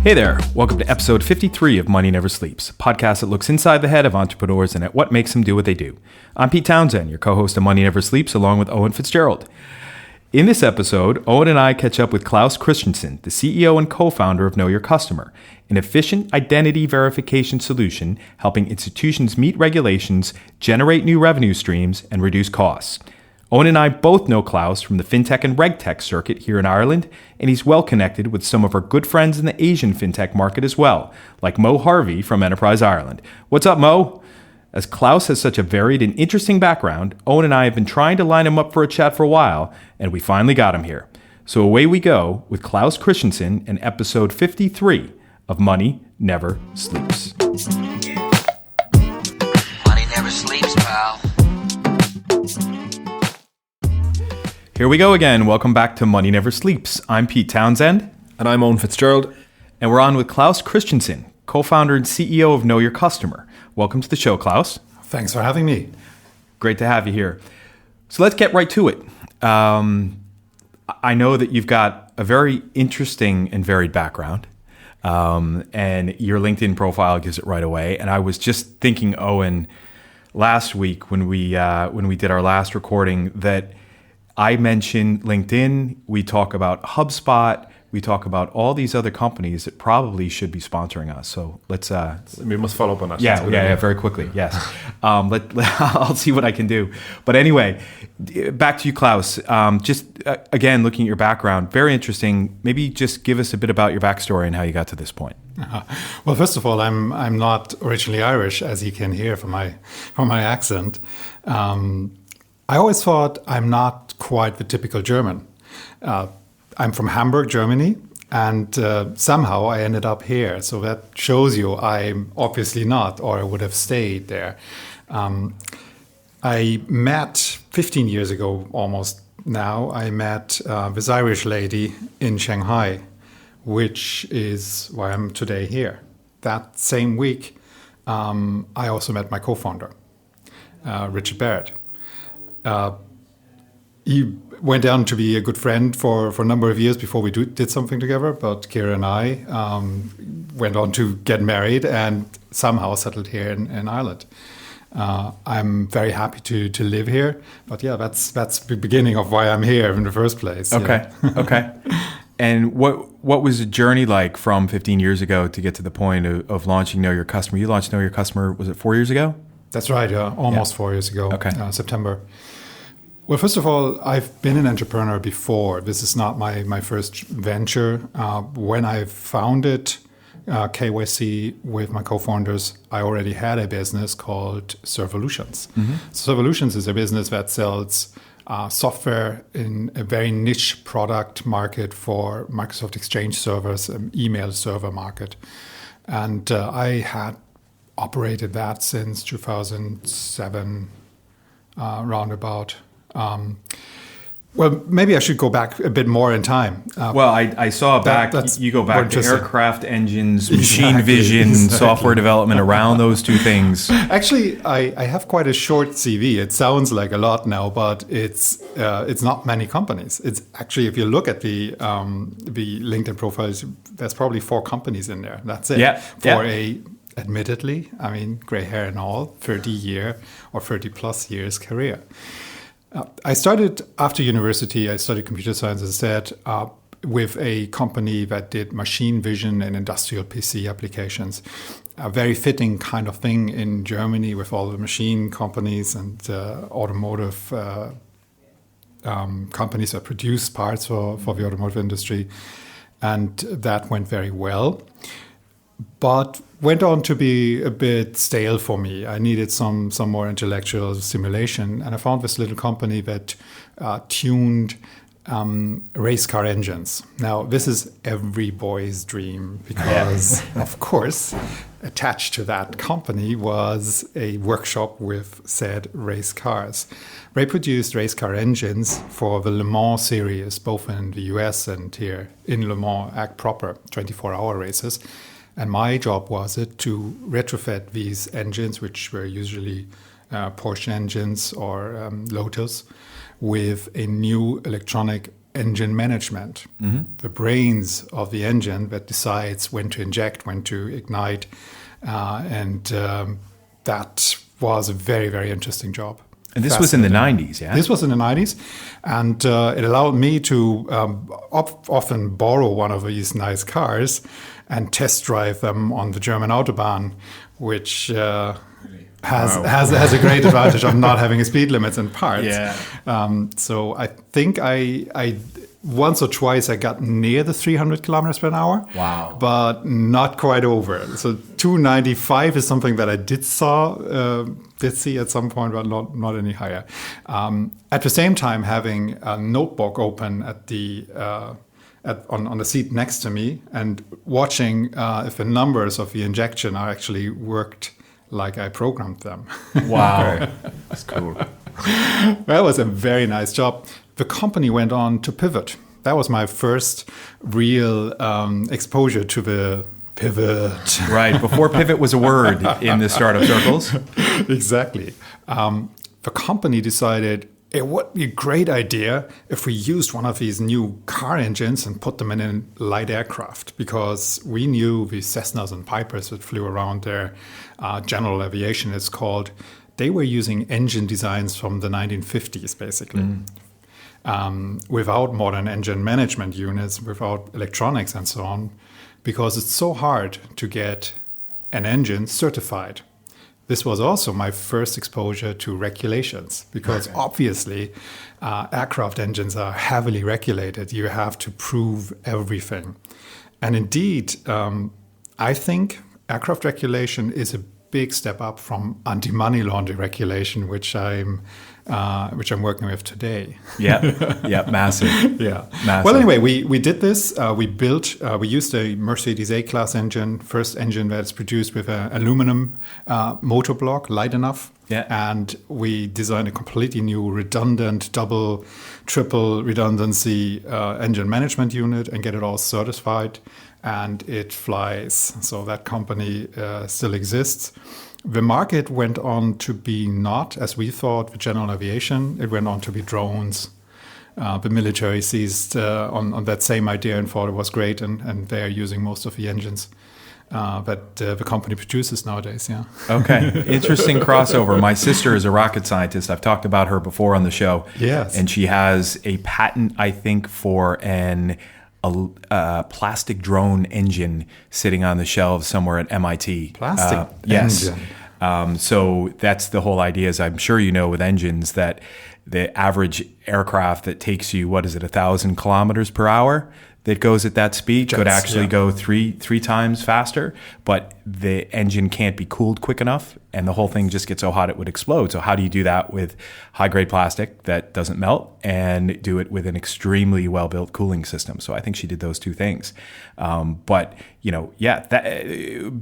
Hey there, welcome to episode 53 of Money Never Sleeps, a podcast that looks inside the head of entrepreneurs and at what makes them do what they do. I'm Pete Townsend, your co-host of Money Never Sleeps, along with Owen Fitzgerald. In this episode, Owen and I catch up with Claus Christensen, the CEO and co-founder of Know Your Customer, an efficient identity verification solution helping institutions meet regulations, generate new revenue streams, and reduce costs. Owen and I both know Claus from the fintech and regtech circuit here in Ireland, and he's well connected with some of our good friends in the Asian fintech market as well, like Mo Harvey from Enterprise Ireland. What's up, Mo? As Claus has such a varied and interesting background, Owen and I have been trying to line him up for a chat for a while, and we finally got him here. So away we go with Claus Christensen in episode 53 of Money Never Sleeps. Money never sleeps, pal. Here we go again. Welcome back to Money Never Sleeps. I'm Pete Townsend. And I'm Owen Fitzgerald. And we're on with Claus Christensen, co-founder and CEO of Know Your Customer. Welcome to the show, Claus. Thanks for having me. Great to have you here. So let's get right to it. I know that you've got a very interesting and varied background, and your LinkedIn profile gives it right away. And I was just thinking, Owen, last week when we did our last recording, that I mentioned LinkedIn. We talk about HubSpot. We talk about all these other companies that probably should be sponsoring us. So let's. We must follow up on that. Yeah, very quickly. Yes. I'll see what I can do. But anyway, back to you, Claus. Just again, looking at your background, very interesting. Maybe just give us a bit about your backstory and how you got to this point. Well, first of all, I'm not originally Irish, as you can hear from my accent. I always thought I'm not quite the typical German. I'm from Hamburg, Germany, and somehow I ended up here. So that shows you I'm obviously not, or I would have stayed there. I met 15 years ago, almost now, I met this Irish lady in Shanghai, which is why I'm today here. That same week, I also met my co-founder, Richard Barrett. He went down to be a good friend for a number of years before we did something together. But Kira and I went on to get married and somehow settled here in Ireland. I'm very happy to live here. But yeah, that's the beginning of why I'm here in the first place. Okay, yeah. Okay. And what was the journey like from 15 years ago to get to the point of launching Know Your Customer? You launched Know Your Customer, was it 4 years ago? That's right, yeah, almost 4 years ago, okay. September. Well, first of all, I've been an entrepreneur before. This is not my first venture. When I founded KYC with my co-founders, I already had a business called Servolutions. Mm-hmm. Servolutions is a business that sells software in a very niche product market for Microsoft Exchange servers, an email server market. And I had operated that since 2007, roundabout. Well, maybe I should go back a bit more in time. Well, I saw you go back to aircraft engines, machine vision, software development, around those two things. Actually, I have quite a short CV. It sounds like a lot now, but it's not many companies. It's actually, if you look at the LinkedIn profiles, there's probably 4 companies in there. That's it. Yeah. Admittedly, I mean, gray hair and all, 30 plus years career. I started after university. I studied computer science, as I said, with a company that did machine vision and industrial PC applications. A very fitting kind of thing in Germany with all the machine companies and automotive companies that produce parts for the automotive industry. And that went very well, but went on to be a bit stale for me. I needed some more intellectual stimulation, and I found this little company that tuned race car engines. Now, this is every boy's dream because, of course, attached to that company was a workshop with said race cars. They produced race car engines for the Le Mans series, both in the US and here in Le Mans, Act Proper, 24-hour races. And my job was to retrofit these engines, which were usually Porsche engines or Lotus, with a new electronic engine management, the brains of the engine that decides when to inject, when to ignite. That was a very, very interesting job. And this was in the 90s, yeah? This was in the 90s. And it allowed me to often borrow one of these nice cars and test drive them on the German Autobahn, which has a great advantage of not having a speed limits in parts. Yeah. So I think I once or twice I got near the 300 kilometers per hour. Wow. But not quite over. So 295 is something that I did see at some point, but not any higher. At the same time, having a notebook open at the on the seat next to me and watching if the numbers of the injection are actually worked like I programmed them. Wow. That's cool. That was a very nice job. The company went on to pivot. That was my first real exposure to the pivot. Right, before pivot was a word in the startup circles. Exactly. The company decided it would be a great idea if we used one of these new car engines and put them in a light aircraft, because we knew the Cessnas and Pipers that flew around there, general aviation it's called, they were using engine designs from the 1950s, basically. Without modern engine management units, without electronics and so on, because it's so hard to get an engine certified. This was also my first exposure to regulations, because obviously aircraft engines are heavily regulated. You have to prove everything. And indeed, I think aircraft regulation is a big step up from anti-money laundering regulation, which I'm working with today. Yeah, massive. Yeah. Massive. Well, anyway, we did this. We used a Mercedes A-Class engine, first engine that's produced with an aluminum motor block, light enough. Yeah. And we designed a completely new redundant, double, triple redundancy engine management unit and get it all certified. And it flies. So that company still exists. The market went on to be not, as we thought, the general aviation. It went on to be drones. The military seized on that same idea and thought it was great, and they are using most of the engines that the company produces nowadays. Yeah. Okay, interesting crossover. My sister is a rocket scientist. I've talked about her before on the show. Yes. And she has a patent, I think, for a plastic drone engine sitting on the shelves somewhere at MIT. Plastic yes. engine. So that's the whole idea, is I'm sure you know with engines that the average aircraft that takes you, 1,000 kilometers per hour that goes at that speed could actually go three times faster, but the engine can't be cooled quick enough, and the whole thing just gets so hot it would explode. So how do you do that with high-grade plastic that doesn't melt, and do it with an extremely well-built cooling system? So I think she did those two things. But,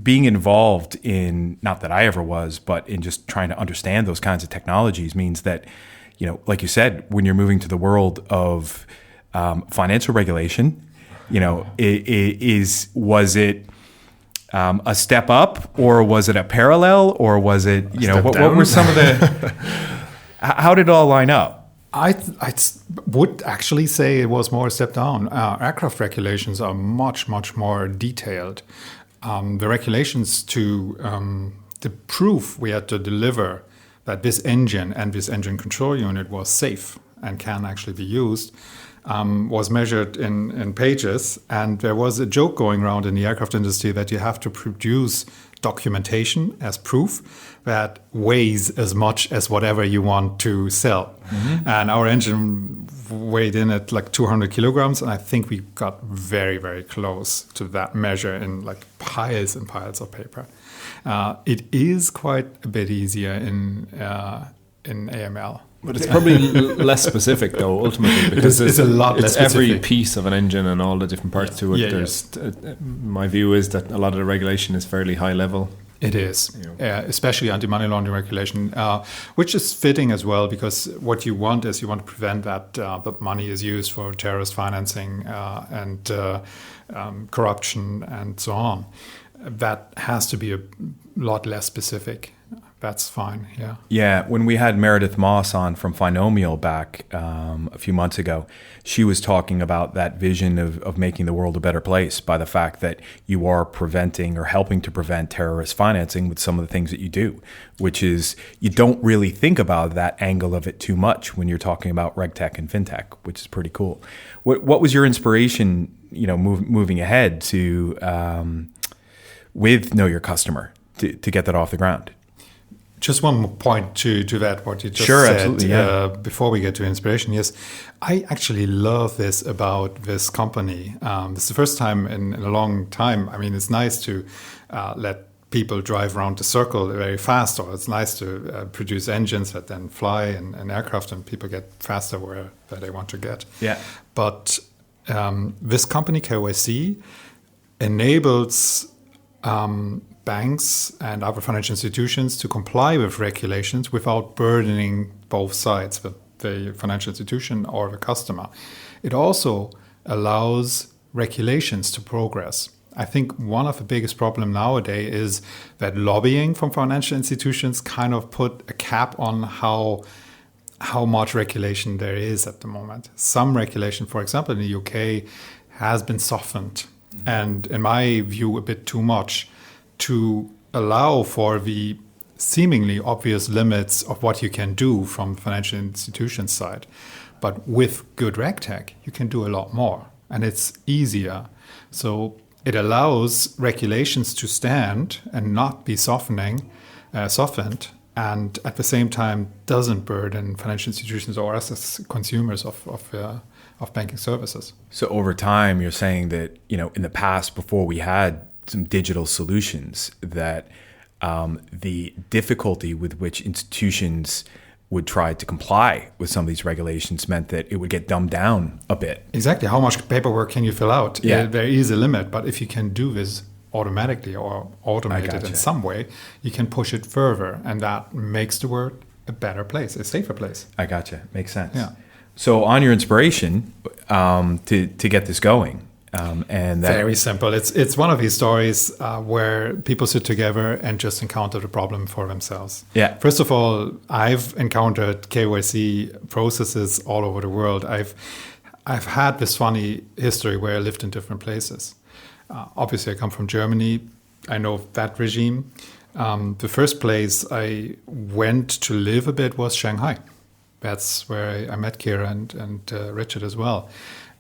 being involved in, not that I ever was, but in just trying to understand those kinds of technologies means that, like you said, when you're moving to the world of financial regulation, was it a step up, or was it a parallel, or was it, what were some of the, how did it all line up? I would actually say it was more a step down. Aircraft regulations are much, much more detailed. The regulations to the proof we had to deliver that this engine and this engine control unit was safe and can actually be used was measured in pages. And there was a joke going around in the aircraft industry that you have to produce documentation as proof that weighs as much as whatever you want to sell. Mm-hmm. And our engine weighed in at like 200 kilograms. And I think we got very, very close to that measure in like piles and piles of paper. It is quite a bit easier in AML. But it's probably less specific, though, ultimately, because it's a lot less specific. Every piece of an engine and all the different parts to it. My view is that a lot of the regulation is fairly high level. It is, especially anti-money laundering regulation, which is fitting as well, because what you want is you want to prevent that money is used for terrorist financing and corruption and so on. That has to be a lot less specific. that's fine. Yeah. Yeah. When we had Meredith Moss on from Finomial back a few months ago, she was talking about that vision of making the world a better place by the fact that you are preventing or helping to prevent terrorist financing with some of the things that you do, which is you don't really think about that angle of it too much when you're talking about RegTech and FinTech, which is pretty cool. What was your inspiration, moving ahead to with Know Your Customer to get that off the ground? Just one more point to that, what you just sure, said. Absolutely, yeah. Before we get to inspiration, yes, I actually love this about this company. This is the first time in a long time. I mean, it's nice to let people drive around the circle very fast, or it's nice to produce engines that then fly in aircraft and people get faster where they want to get. Yeah. But this company, KYC, enables banks and other financial institutions to comply with regulations without burdening both sides, the financial institution or the customer. It also allows regulations to progress. I think one of the biggest problems nowadays is that lobbying from financial institutions kind of put a cap on how much regulation there is at the moment. Some regulation, for example, in the UK, has been softened, and in my view, a bit too much, to allow for the seemingly obvious limits of what you can do from the financial institution side. But with good RegTech, you can do a lot more, and it's easier. So it allows regulations to stand and not be softened, and at the same time doesn't burden financial institutions or us as consumers of banking services. So over time, you're saying that, in the past, before we had some digital solutions, that the difficulty with which institutions would try to comply with some of these regulations meant that it would get dumbed down a bit. Exactly. How much paperwork can you fill out? Yeah. There is a limit, but if you can do this automatically or automated in some way, you can push it further, and that makes the world a better place, a safer place. I gotcha. Makes sense. Yeah. So on your inspiration to get this going, and that, very simple. It's one of these stories where people sit together and just encounter the problem for themselves. Yeah. First of all, I've encountered KYC processes all over the world. I've had this funny history where I lived in different places. Obviously, I come from Germany. I know that regime. The first place I went to live a bit was Shanghai. That's where I met Kira and Richard as well.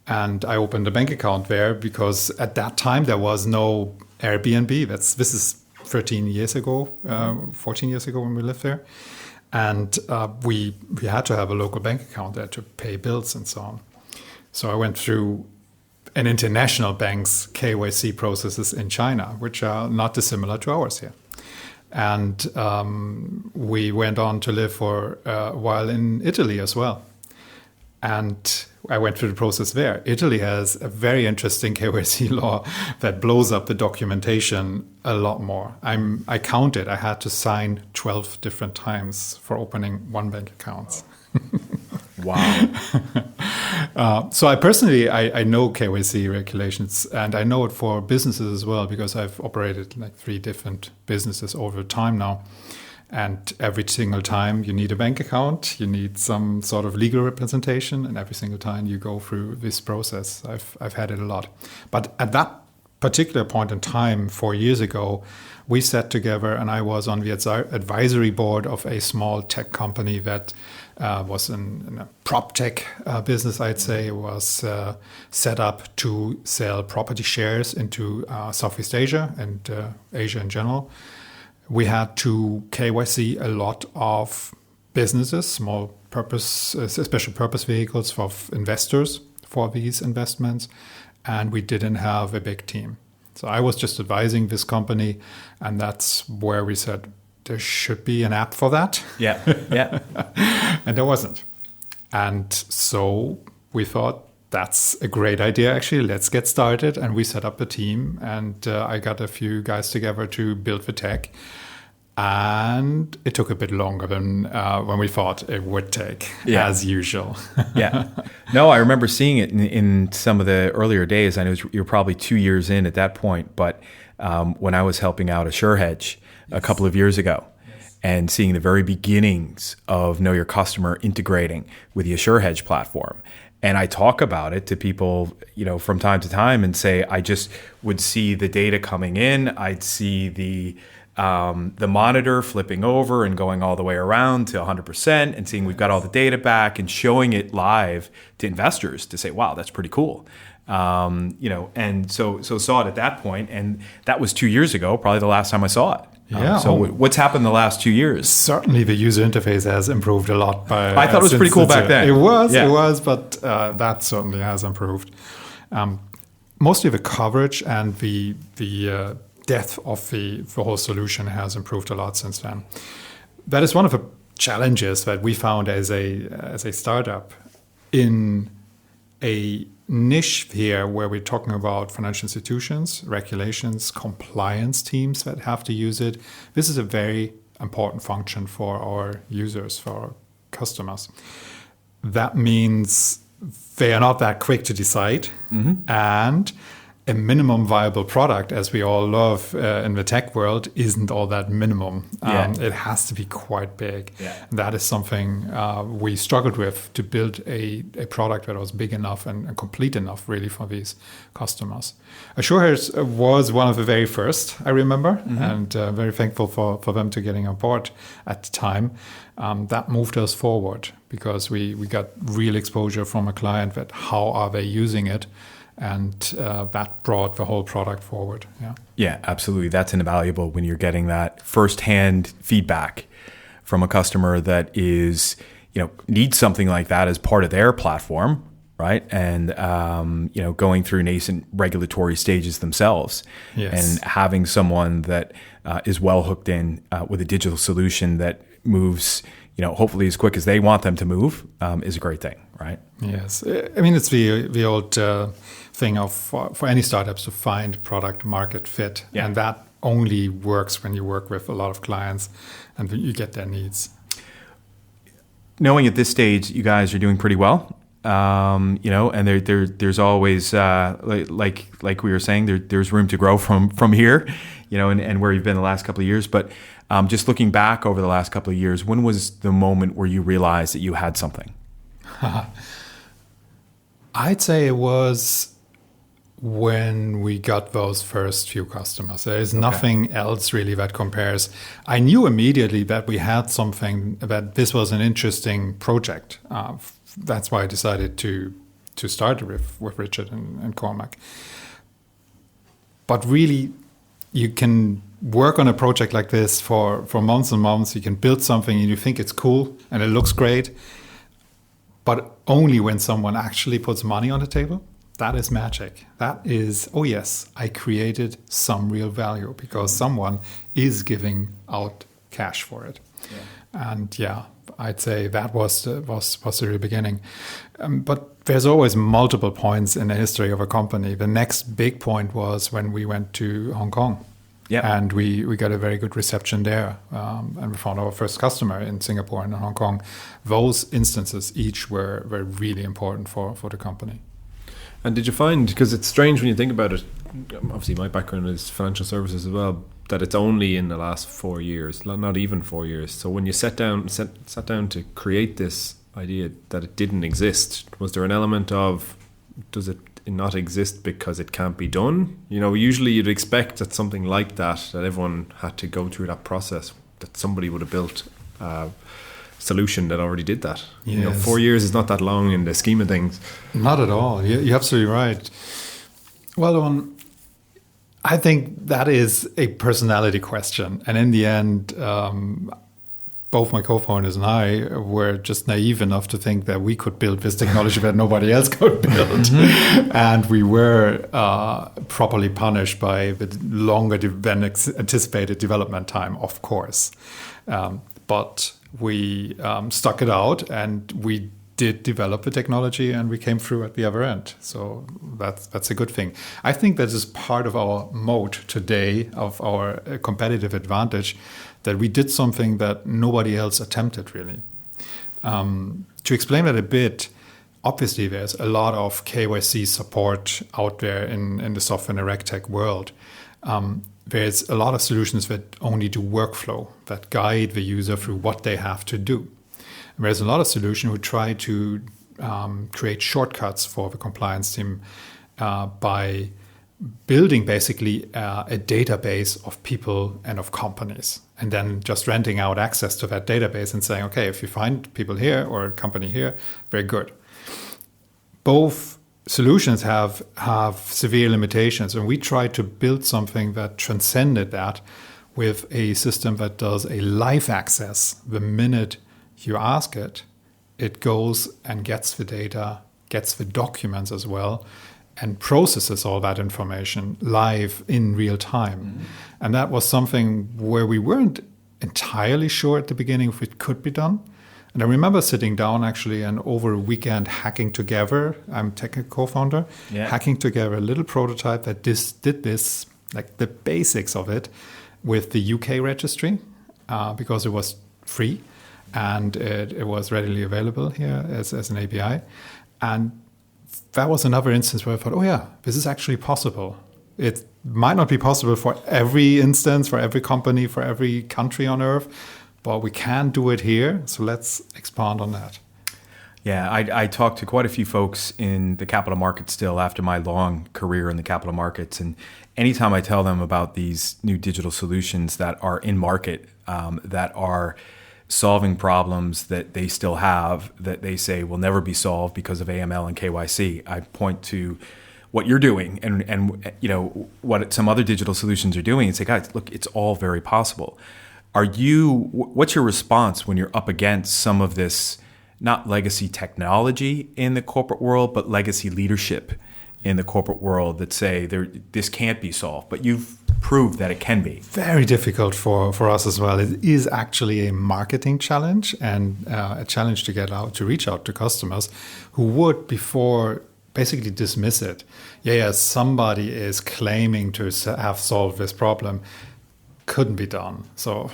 And I opened a bank account there because at that time there was no Airbnb. This is 13 years ago, 14 years ago when we lived there. And we had to have a local bank account there to pay bills and so on. So I went through an international bank's KYC processes in China, which are not dissimilar to ours here. And we went on to live for a while in Italy as well. And I went through the process there. Italy has a very interesting KYC law that blows up the documentation a lot more. I counted. I had to sign 12 different times for opening one bank account. wow. So I personally, I know KYC regulations, and I know it for businesses as well, because I've operated like 3 different businesses over time now. And every single time you need a bank account, you need some sort of legal representation, and every single time you go through this process. I've had it a lot. But at that particular point in time, 4 years ago, we sat together, and I was on the advisory board of a small tech company that was in a prop tech business, I'd say. It was set up to sell property shares into Southeast Asia and Asia in general. We had to KYC a lot of businesses, small purpose, special purpose vehicles for investors for these investments, and we didn't have a big team. So I was just advising this company, and that's where we said there should be an app for that. Yeah, yeah. And there wasn't. And so we thought, that's a great idea, actually. Let's get started. And we set up a team, and I got a few guys together to build the tech. And it took a bit longer than when we thought it would take, as usual. Yeah. No, I remember seeing it in some of the earlier days. I know you're probably 2 years in at that point, but when I was helping out a SureHedge a couple of years ago, and seeing the very beginnings of Know Your Customer integrating with the AssureHedge platform. And I talk about it to people, from time to time and say, I just would see the data coming in. I'd see the monitor flipping over and going all the way around to 100% and seeing we've got all the data back and showing it live to investors to say, wow, that's pretty cool. And so saw it at that point, and that was 2 years ago, probably the last time I saw it. What's happened the last 2 years? Certainly the user interface has improved a lot. I thought it was pretty cool back then. It was, but that certainly has improved. Mostly the coverage and the depth of the whole solution has improved a lot since then. That is one of the challenges that we found as a startup in a niche here where we're talking about financial institutions, regulations, compliance teams that have to use it. This is a very important function for our users, for our customers. That means they are not that quick to decide, and a minimum viable product, as we all love in the tech world, isn't all that minimum. It has to be quite big. That is something we struggled with, to build a product that was big enough and complete enough really for these customers. AssureHedge was one of the very first, I remember, and very thankful for them to getting on board at the time. That moved us forward because we got real exposure from a client that how are they using it. And that brought the whole product forward. Yeah, absolutely. That's invaluable when you're getting that firsthand feedback from a customer that is, needs something like that as part of their platform, right? And going through nascent regulatory stages themselves, and having someone that is well hooked in with a digital solution that moves, hopefully as quick as they want them to move, is a great thing, right? Yes, I mean it's the old thing of for any startups to find product market fit, and that only works when you work with a lot of clients and you get their needs. Knowing at this stage you guys are doing pretty well, and there's always like we were saying, there's room to grow from here, and where you've been the last couple of years. But just looking back over the last couple of years, when was the moment where you realized that you had something? I'd say it was when we got those first few customers. There is nothing else really that compares. I knew immediately that we had something, that this was an interesting project. That's why I decided to start with Richard and Cormac. But really, you can work on a project like this for months and months. You can build something and you think it's cool and it looks great. But only when someone actually puts money on the table, that is magic. That is, oh yes, I created some real value because someone is giving out cash for it. And I'd say that was the real beginning. But there's always multiple points in the history of a company. The next big point was when we went to Hong Kong. And we got a very good reception there. And we found our first customer in Singapore and in Hong Kong. Those instances each were really important for the company. And did you find, because it's strange when you think about it, obviously my background is financial services as well, that it's only in the last 4 years, not even 4 years. So when you sat down to create this idea that it didn't exist, was there an element of, does it not exist because it can't be done? Usually you'd expect that something like that everyone had to go through that process, that somebody would have built a solution that already did that. 4 years is not that long in the scheme of things. Not at all. You're absolutely right. Well, I think that is a personality question. And in the end, both my co-founders and I were just naive enough to think that we could build this technology that nobody else could build. And we were properly punished by the longer than anticipated development time, of course. But we stuck it out and we did develop the technology and we came through at the other end. So that's a good thing. I think that is part of our moat today, of our competitive advantage, that we did something that nobody else attempted really. To explain that a bit, obviously there's a lot there's a lot of solutions that only do workflow, that guide the user through what they have to do. And there's a lot of solutions who try to create shortcuts for the compliance team by building basically a database of people and of companies, and then just renting out access to that database and saying, okay, if you find people here or a company here, very good. Both solutions have severe limitations, and we tried to build something that transcended that with a system that does a live access. The minute you ask it, it goes and gets the data, gets the documents as well, and processes all that information live in real time. Mm-hmm. And that was something where we weren't entirely sure at the beginning if it could be done. And I remember sitting down actually and over a weekend hacking together, I'm tech co-founder, hacking together a little prototype that did this, like the basics of it, with the UK registry, because it was free and it was readily available here as an API. And that was another instance where I thought, oh yeah, this is actually possible. It might not be possible for every instance, for every company, for every country on earth, but we can do it here. So let's expand on that. Yeah, I talked to quite a few folks in the capital markets still after my long career in the capital markets. And anytime I tell them about these new digital solutions that are in market, that are solving problems that they still have, that they say will never be solved because of AML and KYC, I point to what you're doing and you know what some other digital solutions are doing and say, guys, look, it's all very possible. What's your response when you're up against some of this, not legacy technology in the corporate world, but legacy leadership in the corporate world that say this can't be solved, but you've proved that it can be? Very difficult for us as well. It is actually a marketing challenge and a challenge to reach out to customers who would before basically dismiss it. Yeah, somebody is claiming to have solved this problem. Couldn't be done. So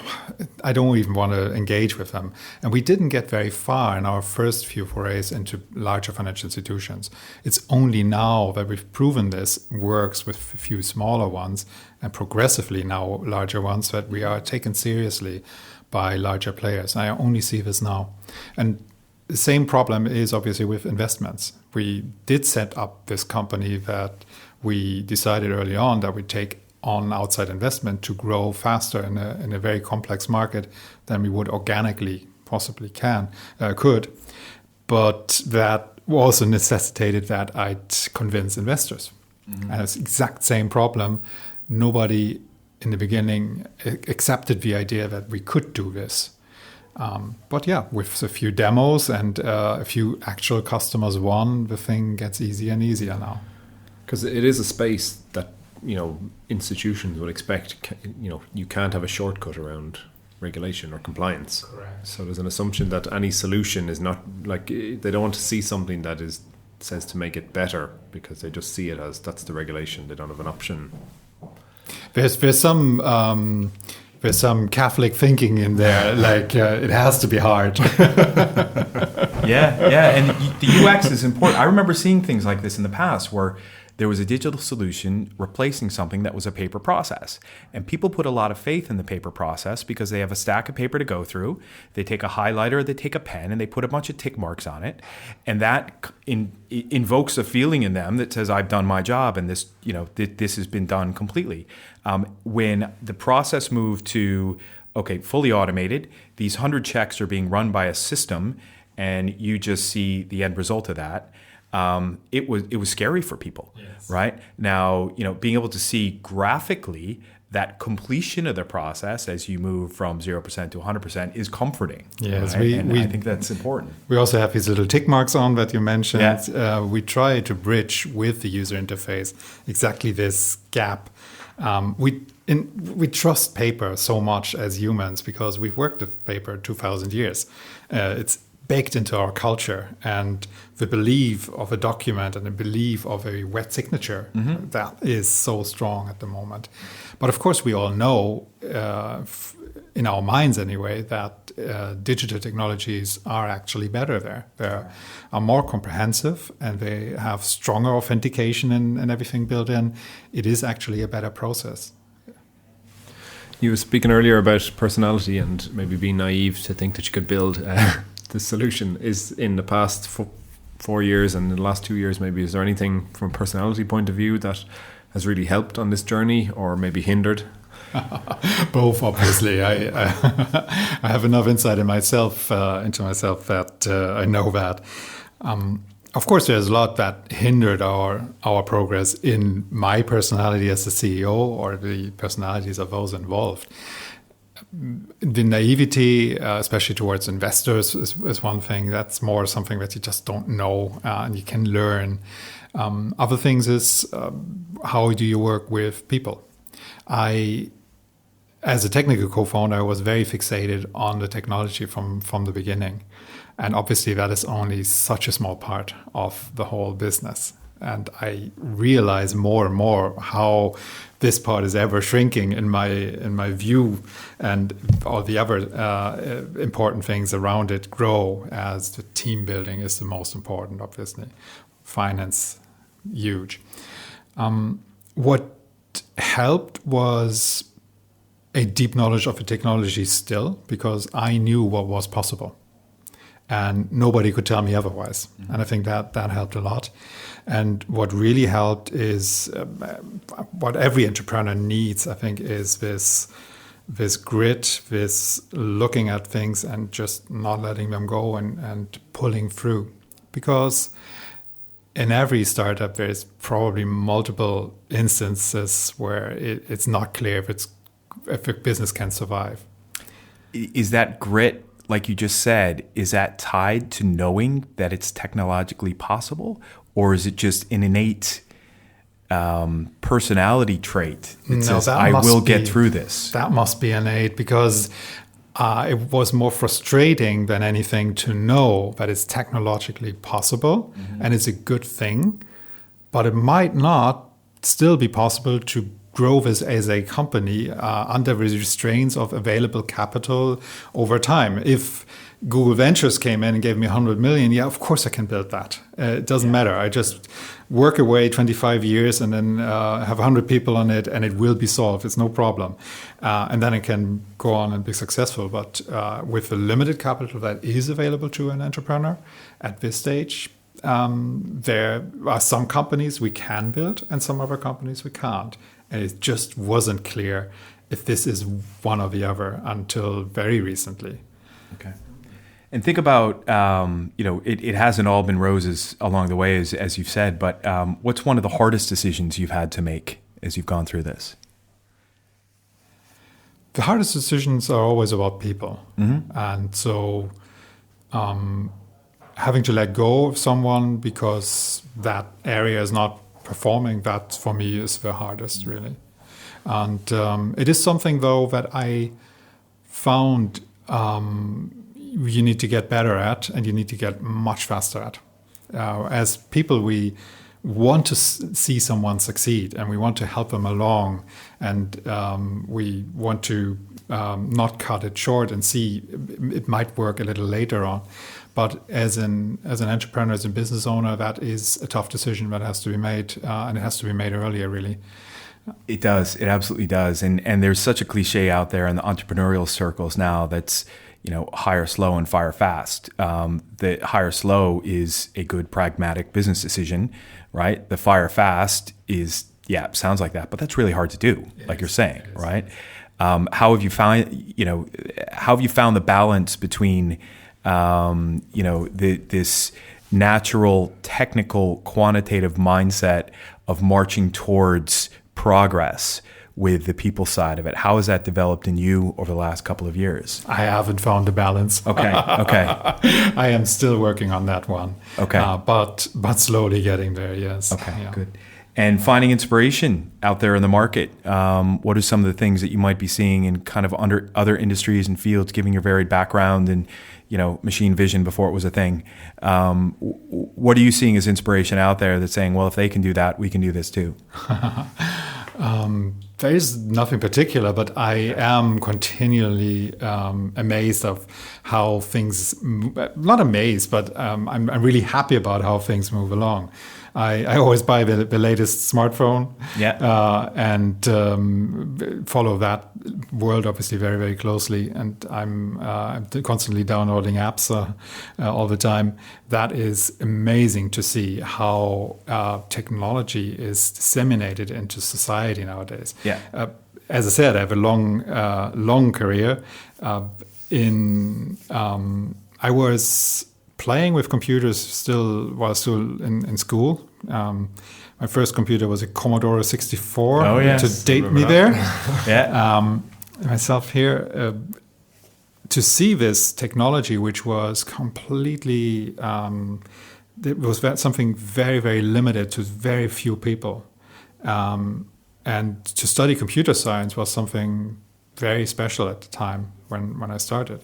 I don't even want to engage with them. And we didn't get very far in our first few forays into larger financial institutions. It's only now that we've proven this works with a few smaller ones and progressively now larger ones that we are taken seriously by larger players. I only see this now. And the same problem is obviously with investments. We did set up this company that we decided early on that we take on outside investment to grow faster in a very complex market than we would organically possibly could. But that also necessitated that I'd convince investors. Mm-hmm. And it's the exact same problem. Nobody in the beginning accepted the idea that we could do this. But yeah, with a few demos and a few actual customers won, the thing gets easier and easier now. Because it is a space that, institutions would expect, you can't have a shortcut around regulation or compliance. Correct. So there's an assumption that any solution is not like, they don't want to see something that says to make it better because they just see it as that's the regulation. They don't have an option. There's some Catholic thinking in there, like it has to be hard. Yeah, and the UX is important. I remember seeing things like this in the past where there was a digital solution replacing something that was a paper process. And people put a lot of faith in the paper process because they have a stack of paper to go through. They take a highlighter, they take a pen, and they put a bunch of tick marks on it. And that invokes a feeling in them that says, I've done my job and this, this has been done completely. When the process moved to, fully automated, these 100 checks are being run by a system and you just see the end result of that. It was scary for people, yes. Right? Now, being able to see graphically that completion of the process as you move from 0% to 100% is comforting. Yes, right? I think that's important. We also have these little tick marks on that you mentioned. Yeah. We try to bridge with the user interface exactly this gap. We trust paper so much as humans because we've worked with paper 2,000 years. It's baked into our culture, and the belief of a document and the belief of a wet signature, mm-hmm. that is so strong at the moment. But of course we all know in our minds anyway that digital technologies are actually better there. They are more comprehensive and they have stronger authentication and everything built in. It is actually a better process. You were speaking earlier about personality and maybe being naive to think that you could build the solution. Is in the past 4 years and in the last 2 years, maybe, is there anything from a personality point of view that has really helped on this journey or maybe hindered? Both, obviously. I have enough insight into myself that I know that. Of course, there's a lot that hindered our progress in my personality as the CEO or the personalities of those involved. The naivety, especially towards investors, is one thing. That's more something that you just don't know and you can learn. Other things is how do you work with people? As a technical co-founder, I was very fixated on the technology from the beginning. And obviously that is only such a small part of the whole business. And I realize more and more how this part is ever shrinking in my view, and all the other important things around it grow as the team building is the most important, obviously. Finance, huge. What helped was a deep knowledge of the technology still, because I knew what was possible. And nobody could tell me otherwise. Mm-hmm. And I think that helped a lot. And what really helped is what every entrepreneur needs, I think, is this grit, this looking at things and just not letting them go and pulling through. Because in every startup, there's probably multiple instances where it's not clear if a business can survive. Is that grit, like you just said, is that tied to knowing that it's technologically possible? Or is it just an innate personality trait that says, I will get through this? That must be innate, because it was more frustrating than anything to know that it's technologically possible, mm-hmm. and it's a good thing. But it might not still be possible to grow this as a company under the restraints of available capital over time. If Google Ventures came in and gave me 100 million, yeah, of course I can build that. It doesn't matter. I just work away 25 years and then have 100 people on it, and it will be solved. It's no problem. And then I can go on and be successful. But with the limited capital that is available to an entrepreneur at this stage, there are some companies we can build and some other companies we can't. And it just wasn't clear if this is one or the other until very recently. Okay. And think about, it hasn't all been roses along the way, as you've said, but what's one of the hardest decisions you've had to make as you've gone through this? The hardest decisions are always about people. Mm-hmm. And so having to let go of someone because that area is not performing, that for me is the hardest, really. And it is something, though, that I found you need to get better at, and you need to get much faster at. As people, we want to see someone succeed, and we want to help them along, and we want to not cut it short and see it might work a little later on. But as an entrepreneur, as a business owner, that is a tough decision that has to be made, and it has to be made earlier, really. It does. It absolutely does. And there's such a cliche out there in the entrepreneurial circles now that's, hire slow and fire fast. The hire slow is a good pragmatic business decision, right? The fire fast is, sounds like that, but that's really hard to do, like you're saying, right? How have you found the balance between this natural, technical, quantitative mindset of marching towards progress with the people side of it? How has that developed in you over the last couple of years? I haven't found the balance. Okay. I am still working on that one. Okay. But slowly getting there, yes. Okay, good. And finding inspiration out there in the market. What are some of the things that you might be seeing in kind of under other industries and fields, given your varied background and, machine vision before it was a thing? What are you seeing as inspiration out there that's saying, well, if they can do that, we can do this too? There is nothing particular, but I am continually amazed of how things, not amazed, but I'm really happy about how things move along. I always buy the latest smartphone, and follow that world obviously very, very closely. And I'm constantly downloading apps all the time. That is amazing to see how technology is disseminated into society nowadays. As I said, I have a long career. I was playing with computers while still in school. My first computer was a Commodore 64. Oh, yes. To date me there. Myself here. To see this technology, which was completely, it was something very, very limited to very few people. And to study computer science was something very special at the time when I started.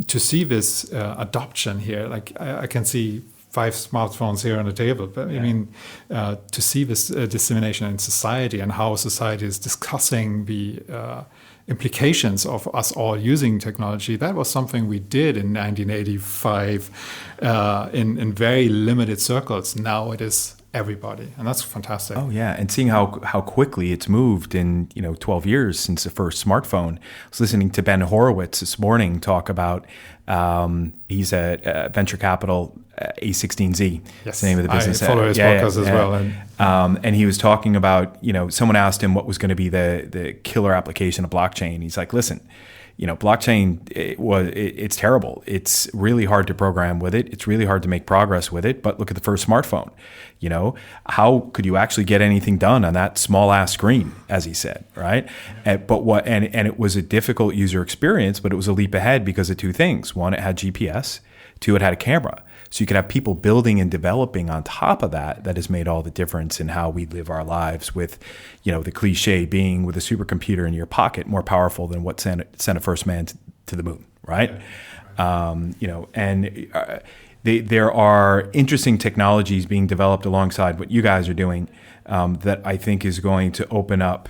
To see this adoption here, like I can see 5 smartphones here on the table, but I mean, to see this dissemination in society and how society is discussing the implications of us all using technology, that was something we did in 1985 in very limited circles. Now it is everybody, and that's fantastic. Oh yeah, and seeing how quickly it's moved in 12 years since the first smartphone. I was listening to Ben Horowitz this morning talk about he's a venture capital A16Z. Yes, the name of the business. I follow his podcast as well. And he was talking about someone asked him what was going to be the killer application of blockchain. He's like, listen, blockchain, it's terrible. It's really hard to program with it. It's really hard to make progress with it. But look at the first smartphone. How could you actually get anything done on that small ass screen, as he said, right? And it was a difficult user experience, but it was a leap ahead because of two things. One, it had GPS. Two, it had a camera. So you could have people building and developing on top of that. That has made all the difference in how we live our lives, with, the cliche being with a supercomputer in your pocket more powerful than what sent a first man to the moon, right? There are interesting technologies being developed alongside what you guys are doing that I think is going to open up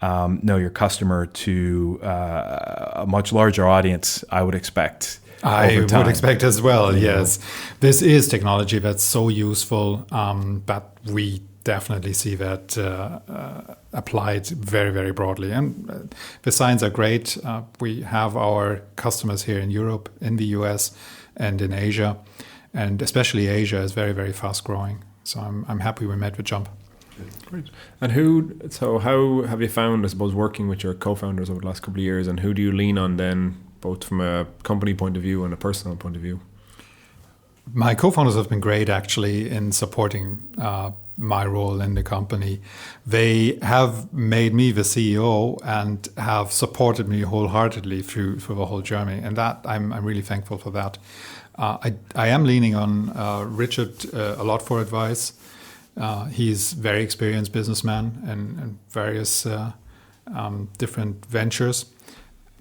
Know Your Customer to a much larger audience, I would expect. I would expect as well, yes. This is technology that's so useful, but we definitely see that applied very, very broadly. And the signs are great. We have our customers here in Europe, in the US, and in Asia. And especially Asia is very, very fast growing. So I'm happy we made the jump. Great. And how have you found, I suppose, working with your co-founders over the last couple of years, and who do you lean on then, both from a company point of view and a personal point of view? My co-founders have been great, actually, in supporting my role in the company. They have made me the CEO and have supported me wholeheartedly through the whole journey, and that I'm really thankful for that. I am leaning on Richard a lot for advice. He's a very experienced businessman in various different ventures.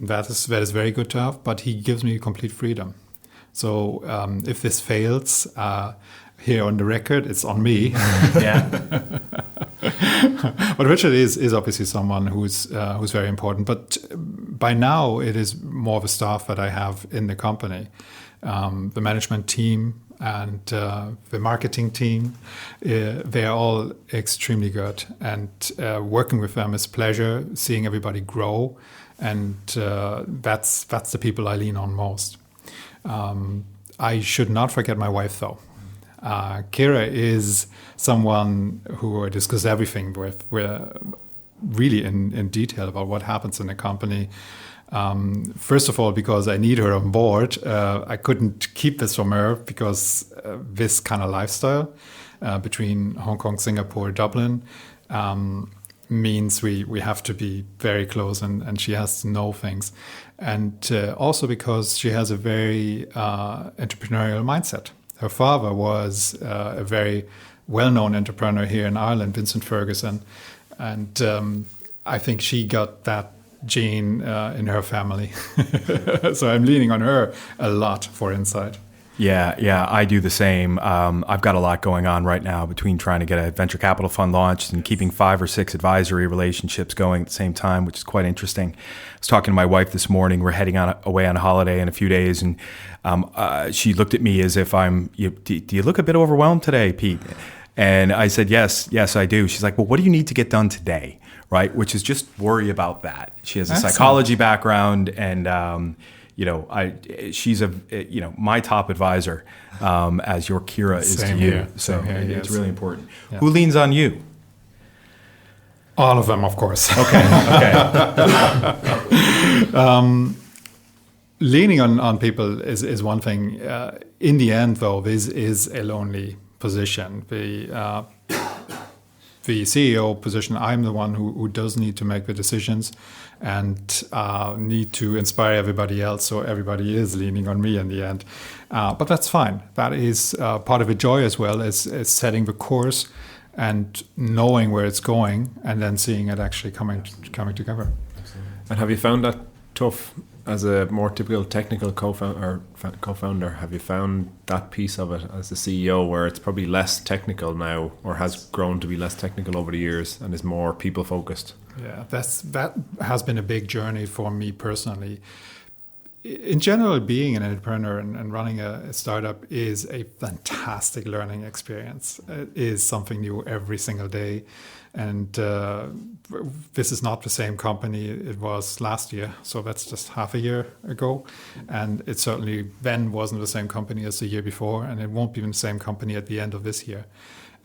That is very good to have, but he gives me complete freedom. So if this fails, here on the record, it's on me. But Richard is obviously someone who's very important. But by now, it is more of a staff that I have in the company. The management team and the marketing team, they are all extremely good. And working with them is a pleasure, seeing everybody grow. And that's the people I lean on most. I should not forget my wife, though. Kira is someone who I discuss everything with. We're really in detail about what happens in the company. First of all, because I need her on board. I couldn't keep this from her because this kind of lifestyle between Hong Kong, Singapore, Dublin means we have to be very close, and she has to know things. And also because she has a very entrepreneurial mindset. Her father was a very well-known entrepreneur here in Ireland, Vincent Ferguson. And I think she got that gene in her family. So I'm leaning on her a lot for insight. Yeah, I do the same. I've got a lot going on right now between trying to get a venture capital fund launched and keeping 5 or 6 advisory relationships going at the same time, which is quite interesting. I was talking to my wife this morning. We're heading away on a holiday in a few days, and she looked at me as if do you look a bit overwhelmed today, Pete? And I said, yes, I do. She's like, well, what do you need to get done today? Right. Which is just worry about that. She has a psychology background, and, she's my top advisor, as your Kira is to you. Here. So it's really important. Yeah. Who leans on you? All of them, of course. Okay. Leaning on people is one thing. In the end, though, this is a lonely position. The CEO position, I'm the one who does need to make the decisions and need to inspire everybody else. So everybody is leaning on me in the end. But that's fine. That is part of the joy as well, as setting the course and knowing where it's going, and then seeing it actually coming together. Absolutely. And have you found that tough as a more typical technical co-founder? Have you found that piece of it as the CEO, where it's probably less technical now, or has grown to be less technical over the years and is more people focused? Yeah, that has been a big journey for me personally. In general, being an entrepreneur and running a startup is a fantastic learning experience. It is something new every single day. And this is not the same company it was last year. So that's just half a year ago. And it certainly then wasn't the same company as the year before. And it won't be the same company at the end of this year.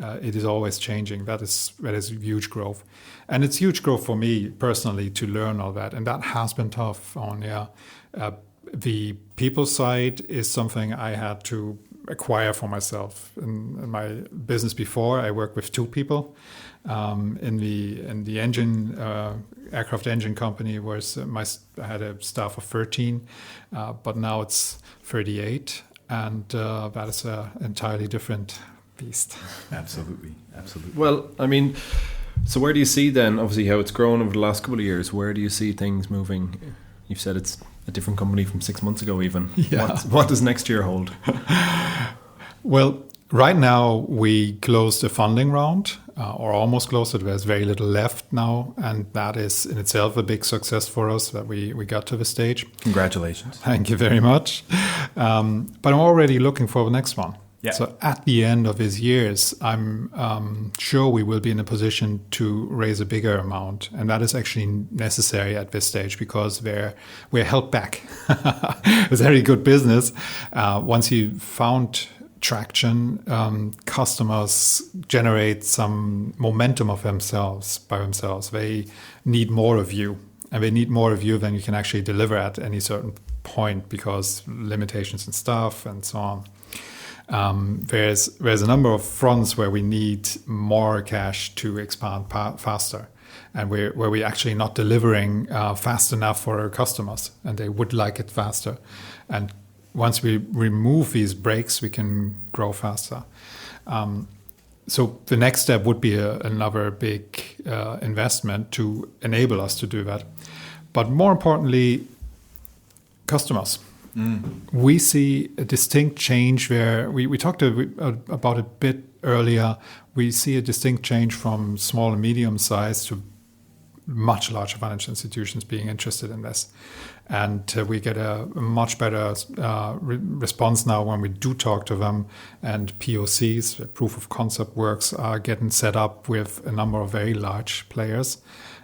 It is always changing. That is huge growth. And it's huge growth for me personally to learn all that. And that has been tough the people side is something I had to acquire for myself. In my business before, I worked with 2 people. In the engine aircraft engine company, I had a staff of 13, but now it's 38, and that is an entirely different beast. Absolutely. Well, I mean, so where do you see then, obviously, how it's grown over the last couple of years? Where do you see things moving? You've said it's a different company from 6 months ago even. Yeah. What does next year hold? Well, right now we closed a funding round, or almost closed it. There's very little left now, and that is in itself a big success for us that we got to the stage. Congratulations. Thank you very much. But I'm already looking for the next one. Yeah. So at the end of these years, I'm sure we will be in a position to raise a bigger amount. And that is actually necessary at this stage because we're held back. It's very good business. Once you found traction, customers generate some momentum by themselves. They need more of you. And they need more of you than you can actually deliver at any certain point because limitations in staff and so on. There's a number of fronts where we need more cash to expand faster, and where we're actually not delivering fast enough for our customers, and they would like it faster. And once we remove these breaks, we can grow faster. So the next step would be another big investment to enable us to do that. But more importantly, customers. We see a distinct change where we talked about it a bit earlier. We see a distinct change from small and medium size to much larger financial institutions being interested in this. And we get a much better response now when we do talk to them. And POCs, proof of concept works, are getting set up with a number of very large players.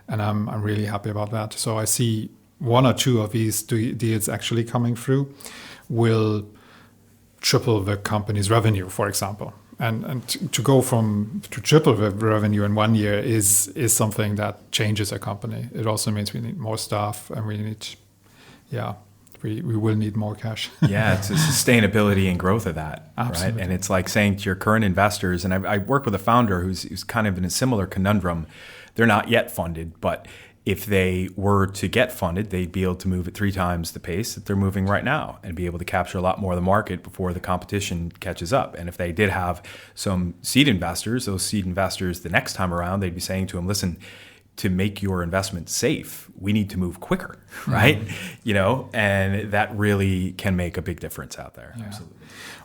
And I'm really happy about that. So I see 1 or 2 of these deals actually coming through will triple the company's revenue, for example. And to go to triple the revenue in 1 year is something that changes a company. It also means we need more staff, and we will need more cash. Yeah, it's the sustainability and growth of that. Absolutely. Right? And it's like saying to your current investors, and I work with a founder who's kind of in a similar conundrum. They're not yet funded, but if they were to get funded, they'd be able to move at 3 times the pace that they're moving right now and be able to capture a lot more of the market before the competition catches up. And if they did have some seed investors, those seed investors the next time around, they'd be saying to them, listen, to make your investment safe, we need to move quicker, right? And that really can make a big difference out there. Yeah. Absolutely.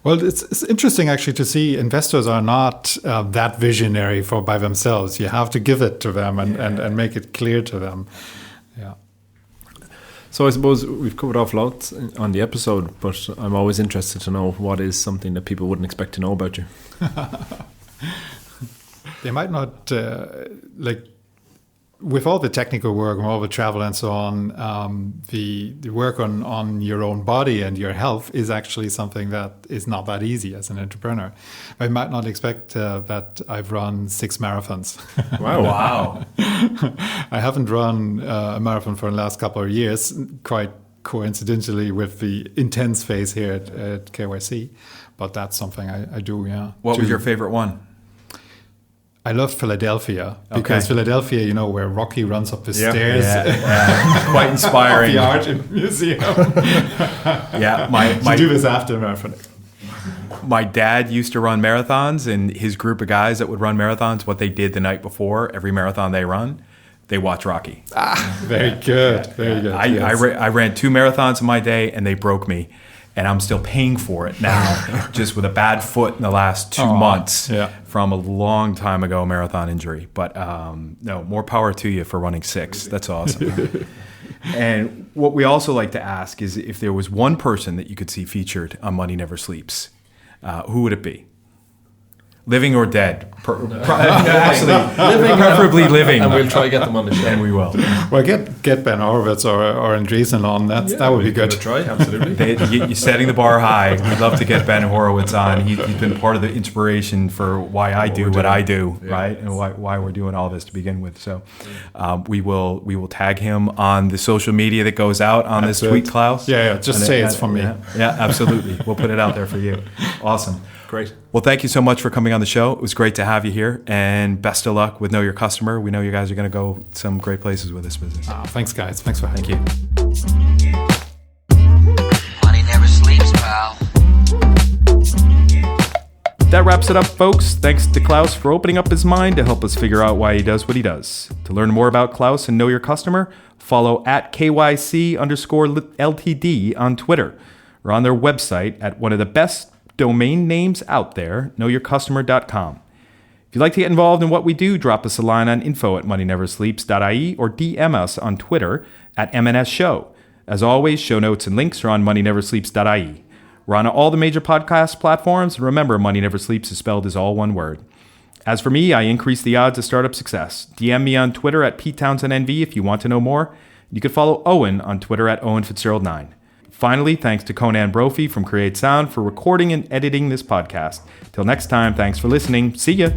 Well, it's interesting actually to see investors are not that visionary by themselves. You have to give it to them and make it clear to them. Yeah. So I suppose we've covered off lots on the episode, but I'm always interested to know what is something that people wouldn't expect to know about you. they might not like. With all the technical work and all the travel and so on, the work on your own body and your health is actually something that is not that easy as an entrepreneur. I might not expect that I've run 6 marathons. Wow. I haven't run a marathon for the last couple of years, quite coincidentally with the intense phase here at KYC, but that's something I do, yeah. What was your favorite one? I love Philadelphia because Philadelphia, you know, where Rocky runs up the stairs. Quite inspiring. The art museum. Yeah, my do this after the marathon. My dad used to run marathons, and his group of guys that would run marathons, what they did the night before every marathon they run, they watch Rocky. Very good. Very good. I ran 2 marathons in my day, and they broke me. And I'm still paying for it now, just with a bad foot in the last 2 months from a long time ago marathon injury. But no, more power to you for running 6. That's awesome. And what we also like to ask is if there was one person that you could see featured on Money Never Sleeps, who would it be? Living or dead? Actually, preferably living. And we'll try to get them on the show. And we will. Well, get Ben Horowitz or Andreessen on. That would be good. Try, absolutely. You're setting the bar high. We'd love to get Ben Horowitz on. He's been part of the inspiration for why I do what I do, right? And why we're doing all this to begin with. So we will tag him on the social media that goes out on this tweet, Claus. Yeah. Just say it's from me. Yeah, absolutely. We'll put it out there for you. Awesome. Great. Well, thank you so much for coming on the show. It was great to have you here, and best of luck with Know Your Customer. We know you guys are going to go some great places with this business. Thanks, guys. Thanks for having me. Thank you. Money never sleeps, pal. That wraps it up, folks. Thanks to Claus for opening up his mind to help us figure out why he does what he does. To learn more about Claus and Know Your Customer, follow at KYC_LTD on Twitter, or on their website at one of the best domain names out there, knowyourcustomer.com. If you'd like to get involved in what we do, drop us a line on info@moneyneversleeps.ie or DM us on Twitter at MNS Show. As always, show notes and links are on moneyneversleeps.ie. We're on all the major podcast platforms, and remember, Money Never Sleeps is spelled as all one word. As for me, I increase the odds of startup success. DM me on Twitter at PTownsendNV if you want to know more. You can follow Owen on Twitter at OwenFitzgerald9. Finally, thanks to Conan Brophy from Create Sound for recording and editing this podcast. Till next time, thanks for listening. See ya.